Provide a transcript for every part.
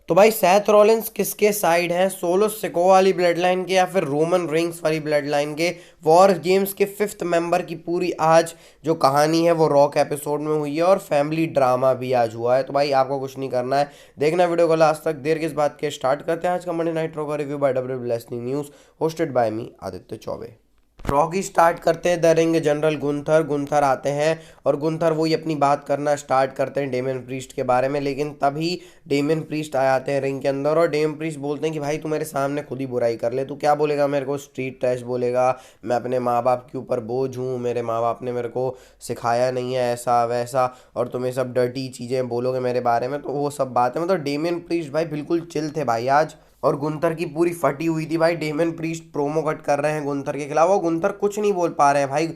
तो भाई Seth Rollins किसके साइड है, सोलो सिको वाली ब्लड लाइन के या फिर रोमन रिंग्स वाली ब्लड लाइन के? वॉर गेम्स के फिफ्थ मेंबर की पूरी आज जो कहानी है वो रॉक एपिसोड में हुई है और फैमिली ड्रामा भी आज हुआ है। तो भाई आपको कुछ नहीं करना है, देखना वीडियो को लास्ट तक। देर किस बात के, स्टार्ट करते हैं आज का मंडे नाइट रॉ का review by W news, hosted by me Aditya Choubey. Rocky start करते हैं the ring general Gunther. Gunther आते हैं और गुंथर वही अपनी बात करना स्टार्ट करते हैं डेमियन प्रीस्ट के बारे में, लेकिन तभी डेमियन प्रीस्ट आ जाते हैं रिंग के अंदर और डेमियन प्रीस्ट बोलते हैं कि भाई तू मेरे सामने खुद ही बुराई कर ले, तू क्या बोलेगा मेरे को, स्ट्रीट ट्रैश बोलेगा, मैं अपने माँ बाप के ऊपर बोझ हूँ, मेरे माँ बाप ने मेरे को सिखाया नहीं है ऐसा वैसा, और तुम्हें सब डर्टी चीज़ें बोलोगे मेरे बारे में। तो वो सब बात है, मतलब डेमियन प्रीस्ट भाई बिल्कुल चिल थे भाई आज। और गुंथर की पूरी फटी हुई थी भाई, डेमन प्रीस्ट प्रोमो कट कर रहे हैं गुंथर के खिलाफ, वो गुंथर कुछ नहीं बोल पा रहे हैं भाई।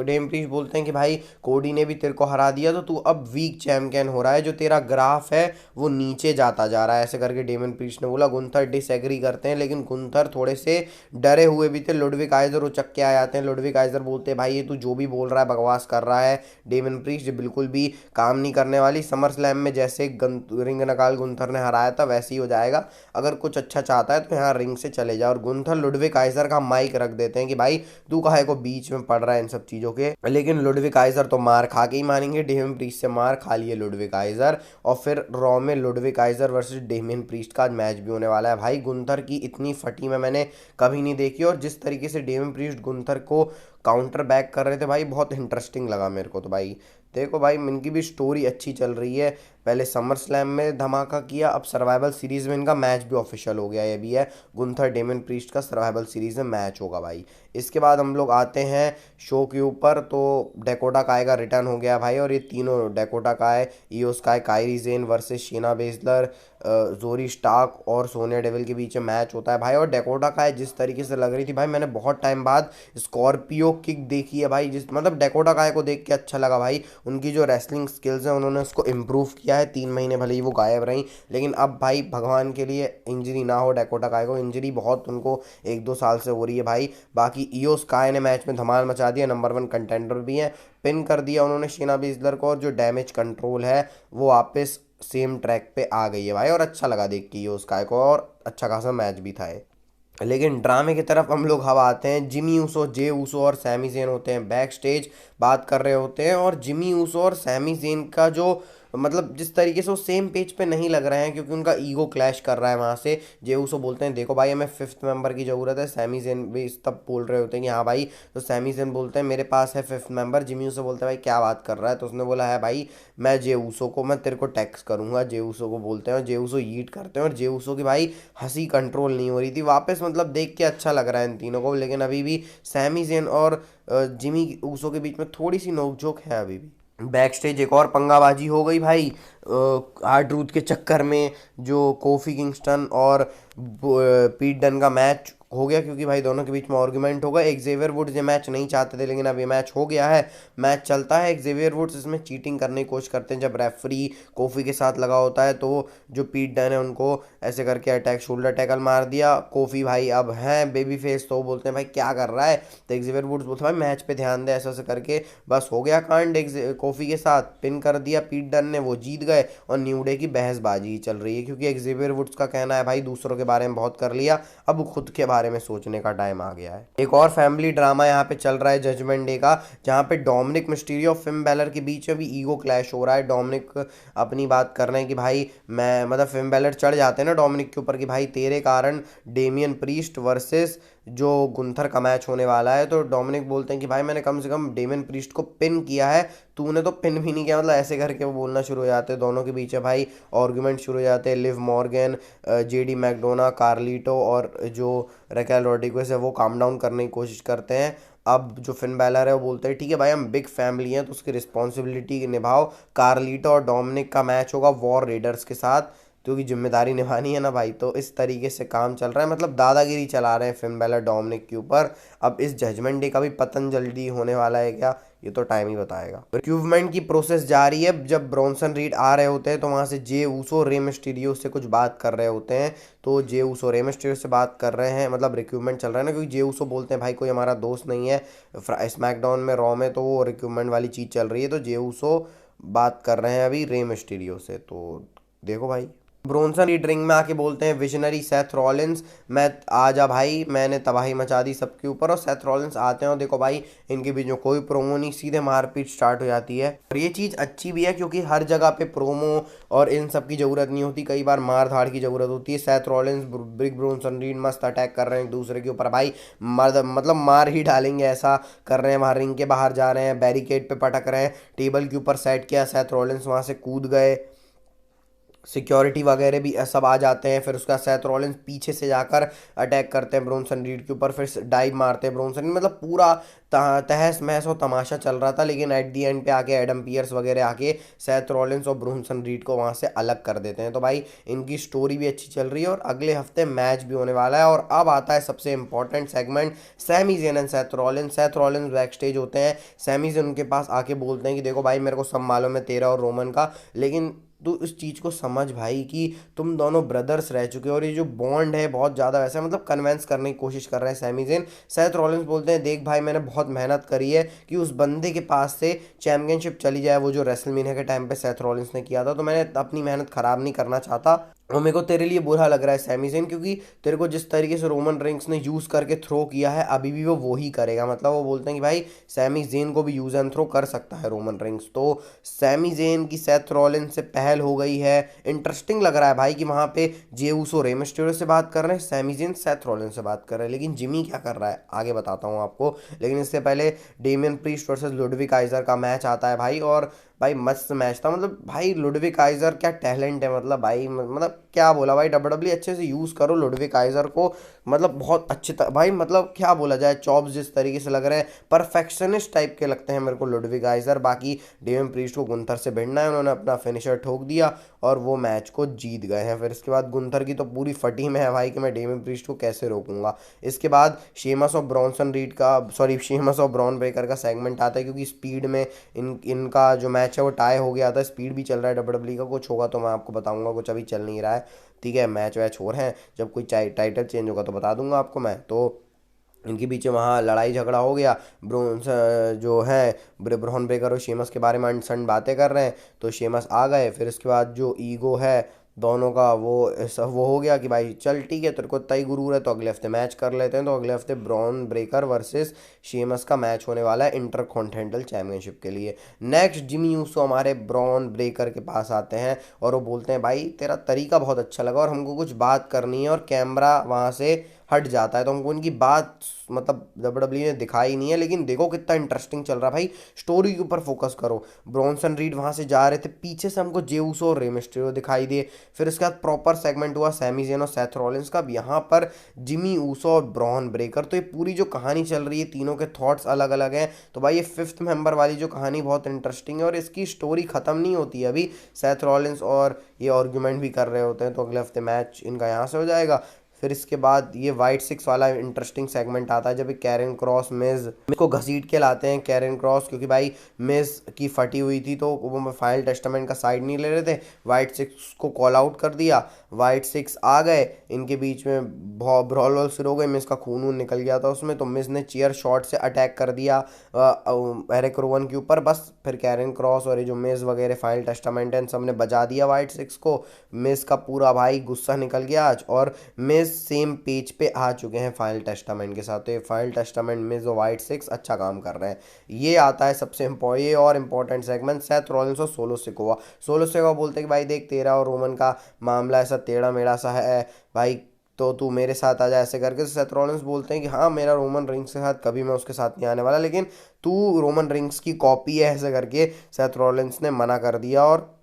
डेमन प्रीस्ट बोलते हैं कि भाई कोडी ने भी तेरे को हरा दिया तो तू अब वीक चैंपियन हो रहा है, जो तेरा ग्राफ है वो नीचे जाता जा रहा है, ऐसे करके डेमन प्रीस्ट ने बोला। गुंथर डिसएग्री करते हैं, लेकिन गुंथर थोड़े से डरे हुए भी थे। लुडविक आइजर उचक के आ जाते हैं। लुडविक आइजर बोलते हैं भाई ये तू जो भी बोल रहा है बकवास कर रहा है, डेमन प्रीस्ट बिल्कुल भी काम नहीं करने वाली। समर स्लैम में जैसे रिंग नकाल गुंथर ने हराया था वैसे ही हो जाएगा, अगर कुछ अच्छा चाहता है तो यहाँ रिंग से चले जाओ। और गुंथर लुडविक काइजर का माइक रख देते हैं कि भाई तू काहे को बीच में पड़ रहा है इन सब चीज़ों के, लेकिन लुडविक काइजर तो मार खा के ही मानेंगे। डेमियन प्रीस्ट से मार खा लिए लुडविक काइजर, और फिर रॉ में Ludwig Kaiser versus Damian Priest का मैच भी होने वाला है। भाई गुंथर की इतनी फटी में मैंने कभी नहीं देखी, और जिस तरीके से डेमियन प्रीस्ट गुंथर को काउंटर बैक कर रहे थे भाई बहुत इंटरेस्टिंग लगा मेरे को। तो भाई देखो भाई इनकी भी स्टोरी अच्छी चल रही है, पहले समर स्लैम में धमाका किया, अब सर्वाइवल सीरीज में इनका मैच भी ऑफिशियल हो गया। ये भी है गुंथर डेमन प्रीस्ट का सर्वाइवल सीरीज में मैच होगा भाई। इसके बाद हम लोग आते हैं शो के ऊपर, तो डेकोटा काय का रिटर्न हो गया भाई, और ये तीनों डेकोटा काय, इयो स्काई, कायरी जेन वर्सेस शेना बेजलर, जोरी स्टार्क और सोनिया डेविल के बीच में मैच होता है भाई। और डेकोटा काय जिस तरीके से लग रही थी भाई, मैंने बहुत टाइम बाद स्कॉर्पियो किक देखी है भाई, जिस मतलब डेकोटा काय को देख के अच्छा लगा भाई। उनकी जो रेसलिंग स्किल्स हैं उन्होंने उसको इम्प्रूव किया है, 3 महीने भले ही वो गायब रही, लेकिन अब भाई भगवान के लिए इंजरी ना हो डेकोटा काय को, इंजरी बहुत उनको 1-2 साल से हो रही है भाई। बाकी इयो स्काई ने मैच में धमाल मचा दिया, नंबर 1 कंटेंडर भी है, पिन कर दिया उन्होंने शेना बेजलर को, और जो डैमेज कंट्रोल है वो वापस सेम ट्रैक पे आ गई है भाई, और अच्छा लगा देख के इयो स्काई को, और अच्छा खासा मैच भी था ये। लेकिन ड्रामे की तरफ हम लोग हवा आते हैं। जिमी ऊसो, जे ऊसो और सैमी जेन होते हैं बैक स्टेज, बात कर रहे होते हैं, और जिमी ऊसो और सैमी जेन का जो मतलब जिस तरीके से वो सेम पेज पे नहीं लग रहे हैं, क्योंकि उनका ईगो क्लैश कर रहा है वहाँ से। जे ऊसो बोलते हैं देखो भाई हमें फिफ्थ मेंबर की ज़रूरत है, सैमी जेन भी इस तब बोल रहे होते हैं कि हाँ भाई, तो सैमी जेन बोलते हैं मेरे पास है फिफ्थ मेंबर। जिमी ऊसो बोलते हैं भाई क्या बात कर रहा है, तो उसने बोला है भाई मैं जे ऊसो को, मैं तेरे को टैक्स करूंगा। जे ऊसो को बोलते हैं और जे ऊसो यीट करते हैं, और जे ऊसो की भाई हंसी कंट्रोल नहीं हो रही थी वापस, मतलब देख के अच्छा लग रहा है इन तीनों को, लेकिन अभी भी सैमी जेन और जिमी ऊसो के बीच में थोड़ी सी नोकझोंक है अभी भी। बैक स्टेज एक और पंगाबाजी हो गई भाई, हार्ड ट्रूथ के चक्कर में, जो कोफी किंगस्टन और पीट डन का मैच हो गया, क्योंकि भाई दोनों के बीच में आर्गुमेंट होगा। एक्जेवियर वुड्स ये मैच नहीं चाहते थे, लेकिन अब ये मैच हो गया है, मैच चलता है। एक्जेवियर वुड्स इसमें चीटिंग करने की कोशिश करते हैं, जब रेफरी कोफी के साथ लगा होता है तो जो पीट डन है उनको ऐसे करके अटैक, शोल्डर टैकल मार दिया। कोफी भाई अब हैं बेबी फेस, तो बोलते हैं भाई क्या कर रहा है, तो एक्जेवियर वुड्स बोलते हैं भाई मैच पे ध्यान दे, ऐसा ऐसा करके बस हो गया कांड। कोफी के साथ पिन कर दिया पीट डन ने, वो जीत गए, और न्यू डे की बहसबाजी ही चल रही है, क्योंकि एक्जेवियर वुड्स का कहना है भाई दूसरों के बारे में बहुत कर लिया, अब खुद के बारे में सोचने का टाइम आ गया है। एक और फैमिली ड्रामा यहाँ पे चल रहा है जजमेंट डे का, जहाँ पे डोमिनिक मिस्टीरियो और फिन बैलर के बीच में भी ईगो क्लैश हो रहा है। डोमिनिक अपनी बात कर रहे हैं कि भाई मैं, मतलब फिन बैलर चढ़ जाते हैं ना डोमिनिक के ऊपर कि भाई तेरे कारण डेमियन प्रीस्ट वर्सेस जो गुंथर का मैच होने वाला है। तो डोमिनिक बोलते हैं कि भाई मैंने कम से कम डेमियन प्रीस्ट को पिन किया है, तूने तो पिन भी नहीं किया, मतलब ऐसे करके वो बोलना शुरू हो जाते हैं। दोनों के बीच है भाई आर्गुमेंट शुरू हो जाते हैं। Liv Morgan, JD McDonagh, Carlito और जो रैकेल रॉड्रिगेज है वो काम डाउन करने की कोशिश करते हैं। अब जो फिन बैलर है वो बोलते हैं ठीक है भाई हम बिग फैमिली हैं तो उसकी रिस्पॉन्सिबिलिटी निभाओ। कार्लिटो और डोमिनिक का मैच होगा वॉर रेडर्स के साथ, क्योंकि जिम्मेदारी निभानी है ना भाई। तो इस तरीके से काम चल रहा है, मतलब दादागिरी चला रहे हैं फिन बैलर डोमिनिक के ऊपर। अब इस जजमेंट डे का भी पतन जल्दी होने वाला है क्या, ये तो टाइम ही बताएगा। रिक्रूटमेंट की प्रोसेस जारी है, जब ब्रॉन्सन रीड आ रहे होते हैं तो वहाँ से जे ऊसो रे मिस्टीरियो से कुछ बात कर रहे होते हैं, तो जे ऊसो रे मिस्टीरियो से बात कर रहे हैं, मतलब रिक्रूटमेंट चल रहा है ना, क्योंकि जे ऊसो बोलते हैं भाई कोई हमारा दोस्त नहीं है स्मैकडाउन में, रॉ में, तो वो रिक्रूटमेंट वाली चीज़ चल रही है, तो जे ऊसो बात कर रहे हैं अभी रे मिस्टीरियो से। तो देखो भाई ब्रोंसन रीड रिंग में आके बोलते हैं विजनरी सेथ रॉलिंस, मैं आजा भाई, मैंने तबाही मचा दी सबके ऊपर। और सेथ रॉलिंस आते हैं और देखो भाई इनके बीच में कोई प्रोमो नहीं, सीधे मारपीट स्टार्ट हो जाती है। और ये चीज़ अच्छी भी है क्योंकि हर जगह पे प्रोमो और इन सब की ज़रूरत नहीं होती, कई बार मार धाड़ की ज़रूरत होती है। सेथ रॉलिंस ब्रिग ब्रोंसन रीड मस्त अटैक कर रहे हैं एक दूसरे के ऊपर भाई, मर्द मतलब मार ही डालेंगे ऐसा कर रहे हैं। वहाँ रिंग के बाहर जा रहे हैं, बैरिकेड पे पटक रहे हैं, टेबल के ऊपर सेट किया, सेथ रॉलिंस वहाँ से कूद गए, सिक्योरिटी वगैरह भी सब आ जाते हैं। फिर उसका सेथ रॉलिंस पीछे से जाकर अटैक करते हैं ब्रोंसन रीड के ऊपर, फिर डाइव मारते हैं ब्रोंसन रीड। मतलब पूरा तहस महस और तमाशा चल रहा था, लेकिन एट दी एंड पे आके एडम पियर्स वगैरह आके सेथ रॉलिंस और ब्रोंसन रीड को वहाँ से अलग कर देते हैं। तो भाई इनकी स्टोरी भी अच्छी चल रही है और अगले हफ्ते मैच भी होने वाला है। और अब आता है सबसे important segment, Sami Zayn and Seth Rollins. Seth Rollins backstage होते हैं, सैमी ज़ेन उनके पास आके बोलते हैं कि देखो भाई मेरे को सब मालूम है तेरा और रोमन का, लेकिन तू इस चीज़ को समझ भाई कि तुम दोनों ब्रदर्स रह चुके हो और ये जो बॉन्ड है बहुत ज़्यादा वैसा है। मतलब कन्वेंस करने की कोशिश कर रहे हैं सैमी ज़ेन। सेथ रॉलिंस बोलते हैं देख भाई मैंने बहुत मेहनत करी है कि उस बंदे के पास से चैंपियनशिप चली जाए, वो जो रेसलमेनिया के टाइम पे सेथ रॉलिंस ने किया था, तो मैंने अपनी मेहनत ख़राब नहीं करना चाहता। और मेरे को तेरे लिए बुरा लग रहा है सैमी ज़ेन, क्योंकि तेरे को जिस तरीके से रोमन रिंग्स ने यूज़ करके थ्रो किया है अभी भी वो वही करेगा। मतलब वो बोलते हैं कि भाई सैमी ज़ेन को भी यूज़ एंड थ्रो कर सकता है रोमन रिंग्स। तो सैमी ज़ेन की सेथ रॉलिंस से पहल हो गई है। इंटरेस्टिंग लग रहा है भाई कि वहाँ पे जे ऊसो रे मिस्टेरियो से बात कर रहे हैं, सैमी ज़ेन सेथ रॉलिंस से बात कर रहे हैं, लेकिन जिमी क्या कर रहा है आगे बताता हूँ आपको। लेकिन इससे पहले Damian Priest versus Ludwig Kaiser का मैच आता है भाई, और भाई मस्त मैच था। मतलब भाई लुडविक काइजर क्या टैलेंट है, मतलब भाई मतलब क्या बोला भाई, डब्ल्यू अच्छे से यूज़ करो लुडविक काइजर को। मतलब बहुत अच्छे भाई, मतलब क्या बोला जाए, चॉप्स जिस तरीके से लग रहे हैं परफेक्शनिस्ट टाइप के लगते हैं मेरे को लुडविक काइजर। बाकी डेमियन प्रीस्ट को गुंथर से भिड़ना है, उन्होंने अपना फिनिशर ठोक दिया और वो मैच को जीत गए हैं। फिर इसके बाद गुंथर की तो पूरी फटी में है भाई कि मैं डेमियन प्रीस्ट को कैसे रोकूंगा। इसके बाद शेमस और ब्रॉन्सन रीड का, सॉरी शेमस और ब्रॉन ब्रेकर का सेगमेंट आता है, क्योंकि स्पीड में इनका जो मैच है वो टाई हो गया था। स्पीड भी चल रहा है डब्ल्यू का, कुछ होगा तो मैं आपको बताऊंगा, कुछ अभी चल नहीं रहा है, ठीक है। मैच वैच हो रहे हैं, जब कोई टाइटल चेंज होगा तो बता दूंगा आपको मैं। तो इनके बीच में वहाँ लड़ाई झगड़ा हो गया, ब्रोन्स जो है ब्रॉन ब्रेकर और शेमस के बारे में अनसन बातें कर रहे हैं, तो शेमस आ गए। फिर इसके बाद जो ईगो है दोनों का वो हो गया कि भाई चल ठीक है तेरे को इतना ही गुरूर है तो अगले हफ्ते मैच कर लेते हैं। तो अगले हफ्ते ब्रॉन ब्रेकर वर्सेस शेमस का मैच होने वाला है इंटर कॉन्टिनेंटल चैंपियनशिप के लिए। नेक्स्ट जिमी यूसो हमारे ब्रॉन ब्रेकर के पास आते हैं और वो बोलते हैं भाई तेरा तरीका बहुत अच्छा लगा और हमको कुछ बात करनी है, और कैमरा वहाँ से हट जाता है तो हमको उनकी बात मतलब डब्ल्यू ने दिखाई नहीं है। लेकिन देखो कितना इंटरेस्टिंग चल रहा है भाई, स्टोरी के ऊपर फोकस करो। ब्रॉन्सन रीड वहाँ से जा रहे थे, पीछे से हमको जे ऊसो और रे मिस्टेरियो दिखाई दिए। फिर इसके बाद प्रॉपर सेगमेंट हुआ सैमी ज़ेन और सेथ रॉलिंस का, यहाँ पर जिमी ऊसो और ब्रॉन ब्रेकर। तो ये पूरी जो कहानी चल रही है तीनों के थॉट्स अलग अलग हैं। तो भाई ये फिफ्थ मेंबर वाली जो कहानी बहुत इंटरेस्टिंग है और इसकी स्टोरी ख़त्म नहीं होती है अभी। सेथ रॉलिंस और ये आर्ग्यूमेंट भी कर रहे होते हैं, तो अगले हफ्ते मैच इनका यहाँ से हो जाएगा। फिर इसके बाद ये वाइट सिक्स वाला इंटरेस्टिंग सेगमेंट आता है, जब कैरन क्रॉस मिज को घसीट के लाते हैं कैरन क्रॉस, क्योंकि भाई मिज की फटी हुई थी तो वो फाइनल टेस्टामेंट का साइड नहीं ले रहे थे। वाइट सिक्स को कॉल आउट कर दिया, वाइट सिक्स आ गए, इनके बीच में ब्रॉल वॉल शुरू हो गई, मिस का खून वून निकल गया था उसमें, तो मिस ने चेयर शॉट से अटैक कर दिया एरिक रोवन के ऊपर बस। फिर कैरन क्रॉस और ये जो मिस वगैरह फाइनल टेस्टामेंट है सब ने बजा दिया वाइट सिक्स को। मिस का पूरा भाई गुस्सा निकल गया आज, और मिस सेम पेज पे आ चुके हैं फाइनल टेस्टामेंट के साथ। तो ये फाइनल टेस्टामेंट मिस और वाइट सिक्स अच्छा काम कर रहे हैं। ये आता है सबसे ये और इम्पोर्टेंट सेगमेंट, सेथ रॉलिंस और सोलो सिकोवा। सोलो सिकोवा बोलते हैं कि भाई देख तेरा और रोमन का मामला ऐसा टेढ़ा मेढ़ा सा है भाई, तो तू मेरे साथ आ जा ऐसे करके। सेथ रॉलिंस बोलते हैं कि हाँ मेरा रोमन रिंग्स के साथ कभी मैं उसके साथ नहीं आने वाला, लेकिन तू रोमन रिंग्स की कॉपी है ऐसे करके सेथ रॉलिंस ने मना कर दिया, और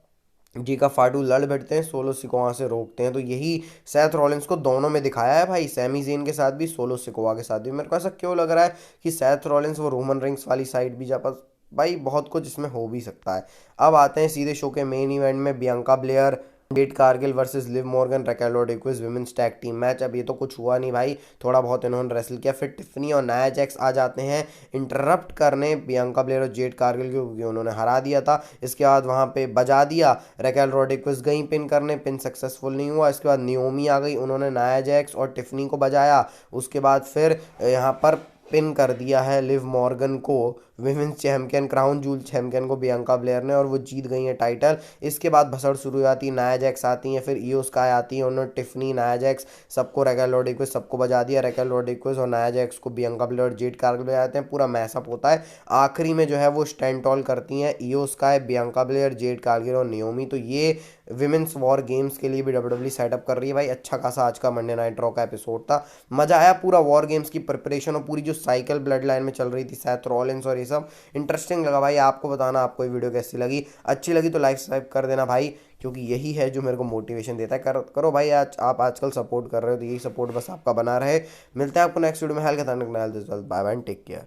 जी का फाटू लड़ बैठते हैं, सोलो सिकोवा से रोकते हैं। तो यही सेथ रॉलिंस को दोनों में दिखाया है भाई, सैमी ज़ेन के साथ भी सोलो सिकोवा के साथ भी। मेरे को ऐसा क्यों लग रहा है कि सेथ रॉलिंस वो रोमन रिंग्स वाली साइड भी जा पास, भाई बहुत कुछ इसमें हो भी सकता है। अब आते हैं सीधे शो के मेन इवेंट में, Bianca Belair Jade Cargill versus Liv Morgan Raquel Rodriguez women's tag team match. अब ये तो कुछ हुआ नहीं भाई, थोड़ा बहुत इन्होंने रेसल किया। फिर टिफनी और नाया जैक्स आ जाते हैं इंटरप्ट करने बियांका ब्लेयर और जेड कारगिल को, क्योंकि उन्होंने हरा दिया था। इसके बाद वहाँ पे बजा दिया, रैकेल रोड्रिग्स गई पिन करने, पिन सक्सेसफुल नहीं हुआ। इसके बाद नियोमी आ गई, उन्होंने नाया जैक्स और टिफनी को बजाया। उसके बाद फिर यहाँ पर पिन कर दिया है लिव मॉर्गन को women's champion, crown joule champion को बियांका ब्लेयर ने, और वो जीत गई हैं टाइटल। इसके बाद भसड़ शुरू हो जाती है, नाया जैक्स आती हैं, फिर ईओ स्काई आती है, उन्होंने टिफनी, नाया जैक्स सबको, रैकेल रोड्रिगेज सबको बजा दिया। रैकेल रोड्रिगेज और नाया जैक्स को बियांका ब्लेयर और जेड कार्गिल बजाते हैं, पूरा मैसअप होता है। आखिरी में जो है वो स्टैंड टॉल करती हैं Iyo Sky, Bianca Belair, Jade Cargill और नियोमी। तो ये विमेंस वॉर गेम्स के लिए भी डब्ल्यूडब्ल्यू सेटअप कर रही है भाई। अच्छा खासा आज का मंडे नाइट रॉ का एपिसोड था, मजा आया। पूरा वॉर गेम्स की प्रिपरेशन और पूरी जो साइकिल ब्लड लाइन में चल रही थी, सैथ रॉलिंस और ये सब इंटरेस्टिंग लगा भाई। आपको बताना आपको ये वीडियो कैसी लगी, अच्छी लगी तो लाइक सब्सक्राइब कर देना भाई, क्योंकि यही है जो मेरे को मोटिवेशन देता है। करो भाई, आज आप आजकल सपोर्ट कर रहे हो तो यही सपोर्ट बस आपका बना रहे। मिलते हैं आपको नेक्स्ट वीडियो में। Bye bye, take care.